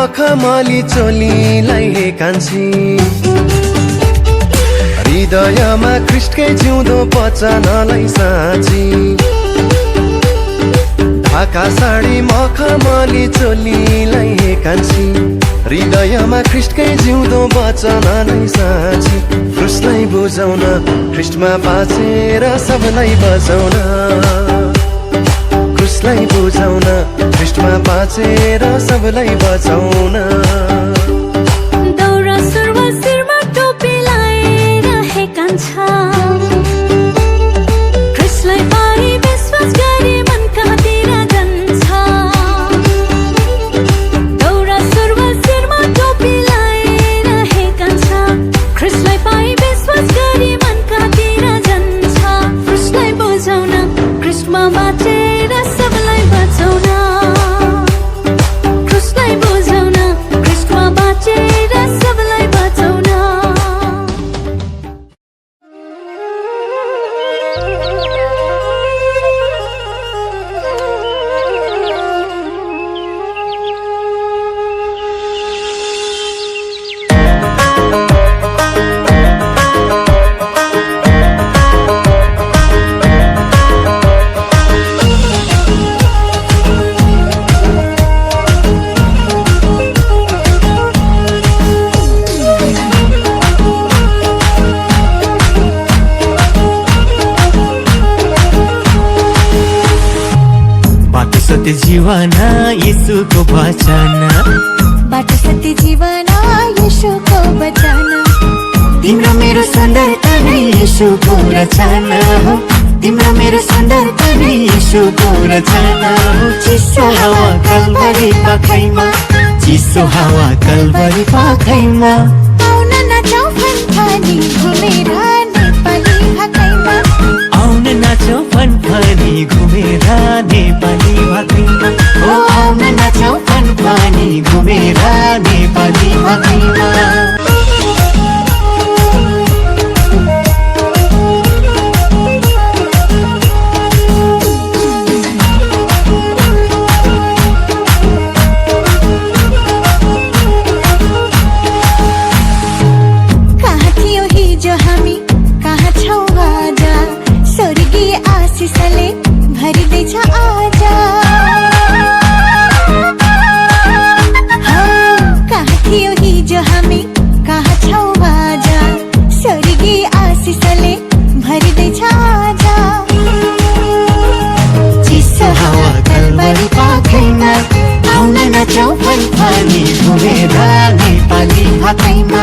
मखमली चोलीलाई हे कान्छी हृदयमा ख्रिस्टकै जिउँदो वचनलाई साँची ढाका साडी मखमली चोलीलाई हे कान्छी हृदयमा ख्रिस्टकै जिउँदो वचनलाई साँची क्रुसलाई बुझाउन ख्रिस्टमा बाँचेर सबलाई बचाउन क्रुसलाई बुझाउन ख्रिस्टमा बाँचेर सबलाई बचाउन दौरा सुरुवा शिरमा टोपी लाएर हे कान्छा ख्रिस्टलाई पाई विश्वास गरी मन कहाँतिर जान्छ दौरा सुरुवा शिरमा टोपी लाएर हे कान्छा ख्रिस्टलाई पाई विश्वास गरी मन कहाँतिर जान्छ क्रुसलाई बुझाउन ख्रिस्टमा बाँचेर सबलाई बचाउन क्रुसलाई बुझाउन ख्रिस्टमा बाँचेर सबलाई बचाउन सत्य जीवन येशूको वचन बाटो सत्य जीवन येशूको वचन तिम्रो मेरो सुन्दरता नै येशूको रचना हो तिम्रो मेरो सुन्दरता नै येशूको रचना हो चिसो हावा कलवरी पाखैमा चिसो हावा कलवरी पाखैमा आउन नाचौँ फनफनी घुमेर नेपाली भाकैमा आउन नाचौँ फनफनी घुमेर नेपाली भाकैमा ओ आउन नाचौँ फनफनी घुमेर नेपाली भाकैमा कहाँ थियो हिजो हामी कहाँ छौँ आज स्वर्गीय आशिषले भरिँदैछ आज कहाँ थियो हिजो हामी कहाँ छौँ आज स्वर्गीय आशिषले भरिँदैछ आज चिसो हावा कलवरी पाखैमा आउन नाचौँ फनफनी घुमेर नेपाली भाकैमा